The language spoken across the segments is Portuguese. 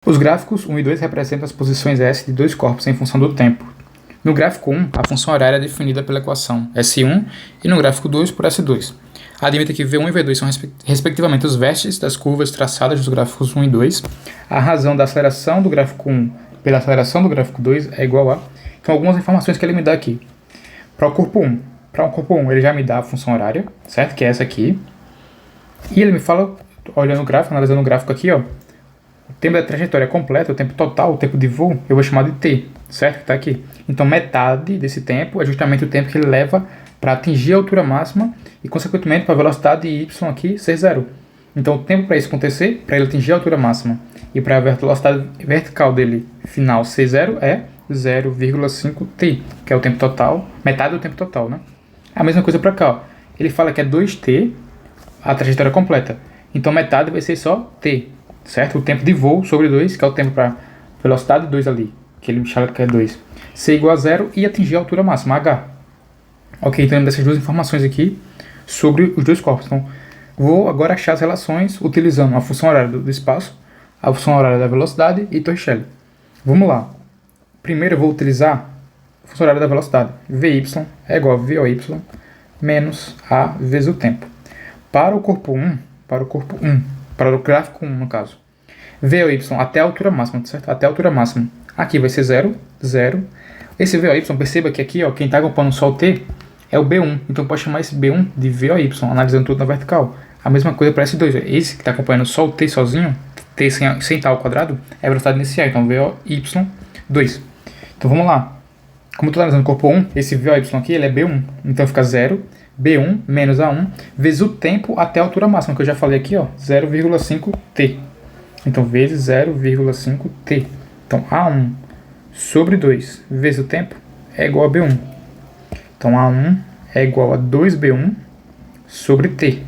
Os gráficos 1 e 2 representam as posições S de dois corpos em função do tempo. No gráfico 1, a função horária é definida pela equação S1 e no gráfico 2 por S2. Admita que V1 e V2 são respectivamente os vértices das curvas traçadas nos gráficos 1 e 2. A razão da aceleração do gráfico 1 pela aceleração do gráfico 2 é igual a... Então, algumas informações que ele me dá aqui. Para o corpo 1, ele já me dá a função horária, certo? Que é essa aqui. E ele me fala, olhando o gráfico, analisando o gráfico aqui, ó, o tempo da trajetória completa, o tempo total, o tempo de voo, eu vou chamar de t, certo? Que está aqui. Então, metade desse tempo é justamente o tempo que ele leva para atingir a altura máxima e, consequentemente, para a velocidade y aqui ser zero. Então, o tempo para isso acontecer, para ele atingir a altura máxima e para a velocidade vertical dele final ser zero, é 0,5t, que é o tempo total, metade do tempo total, né? A mesma coisa para cá, ó. Ele fala que é 2t a trajetória completa. Então, metade vai ser só t, certo? O tempo de voo sobre 2, que é o tempo para velocidade 2 ali, que ele me chama que é 2, ser igual a zero e atingir a altura máxima, h. Ok, então dessas duas informações aqui sobre os dois corpos. Então, vou agora achar as relações utilizando a função horária do espaço, a função horária da velocidade e Torricelli. Vamos lá. Primeiro eu vou utilizar a função horária da velocidade. Vy é igual a Vy menos a vezes o tempo. Para o gráfico 1, no caso, Vy até a altura máxima, certo? Até a altura máxima. Aqui vai ser 0, 0. Esse Vy, perceba que aqui, ó, quem está acompanhando só o t é o B1. Então pode chamar esse B1 de Vy, analisando tudo na vertical. A mesma coisa para S2. Esse que está acompanhando só o t sozinho, t sem tal ao quadrado, é a velocidade inicial. Então Vy2. Então vamos lá. Como eu estou analisando o corpo 1, esse Vy aqui ele é B1. Então fica 0, B1 menos A1, vezes o tempo até a altura máxima, que eu já falei aqui, ó, 0,5t. Então, vezes 0,5t. Então, A1 sobre 2 vezes o tempo é igual a B1. Então, A1 é igual a 2B1 sobre t.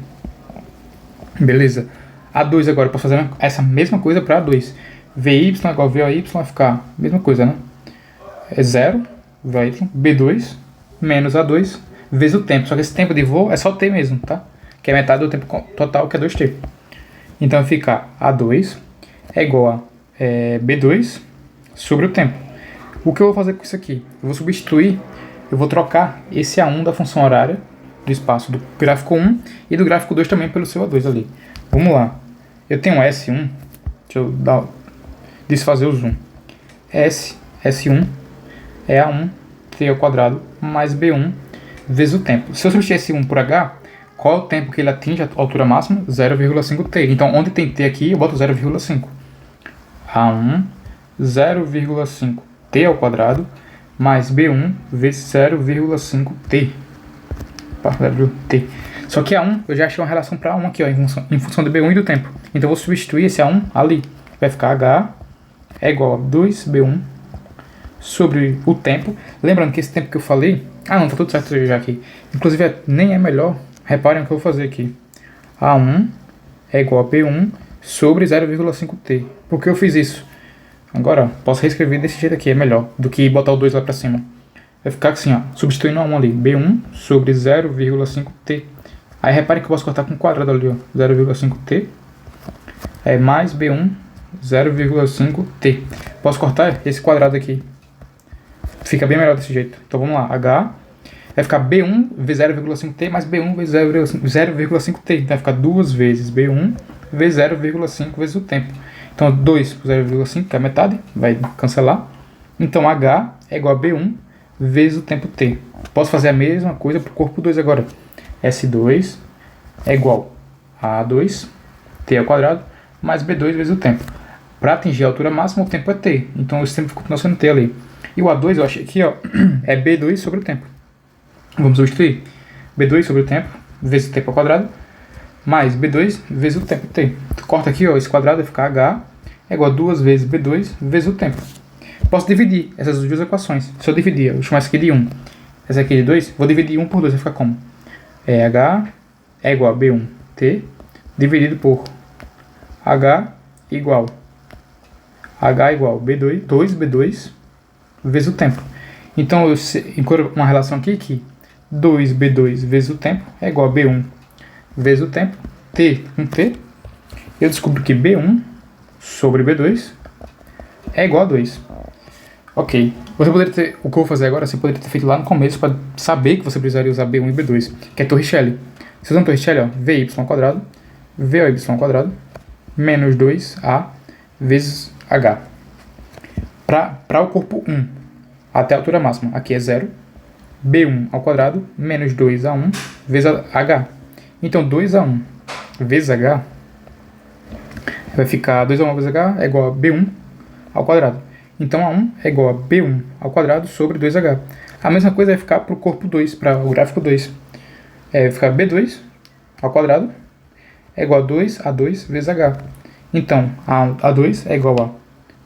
Beleza. A2 agora, eu posso fazer essa mesma coisa para A2. Vy é igual a Vy, vai ficar a mesma coisa, né? É 0, Vy, B2 menos A2 vezes o tempo. Só que esse tempo de voo é só t mesmo, tá? Que é metade do tempo total, que é 2t. Então, fica A2 é igual a B2 sobre o tempo. O que eu vou fazer com isso aqui? Eu vou substituir, eu vou trocar esse A1 da função horária do espaço do gráfico 1 e do gráfico 2 também pelo seu A2 ali. Vamos lá. Eu tenho S1, deixa eu desfazer o zoom. S1 é A1 t ao quadrado mais B1 vezes o tempo. Se eu substituir S1 por H, qual é o tempo que ele atinge a altura máxima? 0,5t. Então, onde tem t aqui, eu boto 0,5. A1, 0,5t ao quadrado, mais B1 vezes 0,5t. Só que A1, eu já achei uma relação para A1 aqui, ó, em função do B1 e do tempo. Então, eu vou substituir esse A1 ali. Vai ficar H é igual a 2B1 sobre o tempo. Lembrando que esse tempo que eu falei... Ah, não, tá tudo certo já aqui. Inclusive, nem é melhor. Reparem o que eu vou fazer aqui. A1 é igual a B1 sobre 0,5t. Por que eu fiz isso? Agora, posso reescrever desse jeito aqui, é melhor do que botar o 2 lá pra cima. Vai ficar assim, ó, substituindo a 1 ali. B1 sobre 0,5t. Aí reparem que eu posso cortar com o quadrado ali, ó. 0,5t é mais B1 0,5t. Posso cortar esse quadrado aqui. Fica bem melhor desse jeito. Então vamos lá. H vai ficar B1 vezes 0,5t mais B1 vezes 0,5t. Então vai ficar 2 vezes B1 vezes 0,5 vezes o tempo. Então 2 por 0,5, que é a metade, vai cancelar. Então H é igual a B1 vezes o tempo t. Posso fazer a mesma coisa para o corpo 2 agora. S2 é igual a A2, t ao quadrado, mais B2 vezes o tempo. Para atingir a altura máxima, o tempo é t. Então esse tempo continua sendo t ali. E o A2 eu achei aqui, ó, é B2 sobre o tempo. Vamos substituir. B2 sobre o tempo, vezes o tempo ao quadrado, mais B2 vezes o tempo t. Corta aqui, ó, esse quadrado vai ficar H é igual a 2 vezes B2 vezes o tempo. Posso dividir essas duas equações. Se eu dividir, eu vou chamar essa aqui de 1, essa aqui de 2, vou dividir 1 por 2, vai ficar como? H é igual a B1t dividido por H igual B2, 2B2 vezes o tempo. Então, eu encontro uma relação aqui que 2B2 vezes o tempo é igual a B1 vezes o tempo, t com t. Eu descubro que B1 sobre B2 é igual a 2. Ok. Você poderia ter, o que eu vou fazer agora, você poderia ter feito lá no começo para saber que você precisaria usar B1 e B2, que é Torricelli. Você usa Torricelli, ó, VY ao quadrado, VY ao quadrado, menos 2A vezes H. Para o corpo 1, até a altura máxima, aqui é 0, B1 ao quadrado, menos 2A1 vezes H. Então, 2A1 vezes H vai ficar 2A1 vezes H é igual a B1 ao quadrado. Então, A1 é igual a B1 ao quadrado sobre 2H. A mesma coisa vai ficar para o corpo 2, para o gráfico 2. Vai ficar B2 ao quadrado é igual a 2A2 vezes H. Então, A2 é igual a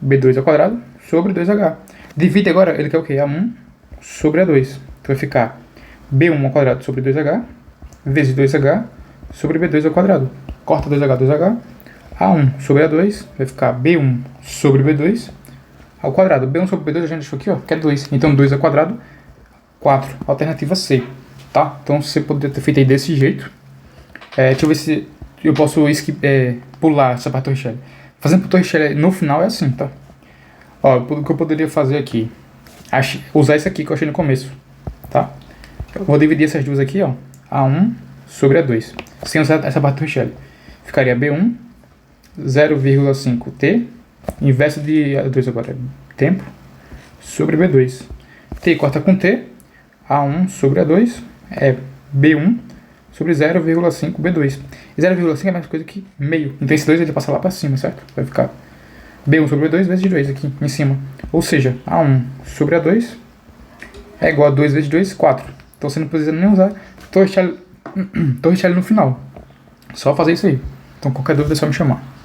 B2 ao quadrado sobre 2H. Divide agora, ele quer o quê? A1 sobre A2. Então, vai ficar B1 ao quadrado sobre 2H vezes 2H sobre B2 ao quadrado. Corta 2H, 2H. A1 sobre A2 vai ficar B1 sobre B2 ao quadrado. B1 sobre B2 a gente deixou aqui, ó, que é 2. Então 2 ao quadrado, 4. Alternativa C, tá? Então você poderia ter feito aí desse jeito. Deixa eu ver se eu posso pular essa parte do Torricelli. Fazendo pro Torricelli no final é assim, tá? Ó, o que eu poderia fazer aqui? Usar esse aqui que eu achei no começo, tá? Eu vou dividir essas duas aqui, ó. A1 sobre A2. Sem usar essa parte do Torricelli. Ficaria B1, 0,5T, inverso de A2 agora, tempo, sobre B2. T corta com T, A1 sobre A2 é B1 sobre 0,5 B2. E 0,5 é a mesma coisa que meio. Então esse 2 ele passa lá para cima, certo? Vai ficar B1 sobre B2 vezes 2 aqui em cima. Ou seja, A1 sobre A2 é igual a 2 vezes 2, 4. Então você não precisa nem usar Torricelli no final. Só fazer isso aí. Então qualquer dúvida é só me chamar.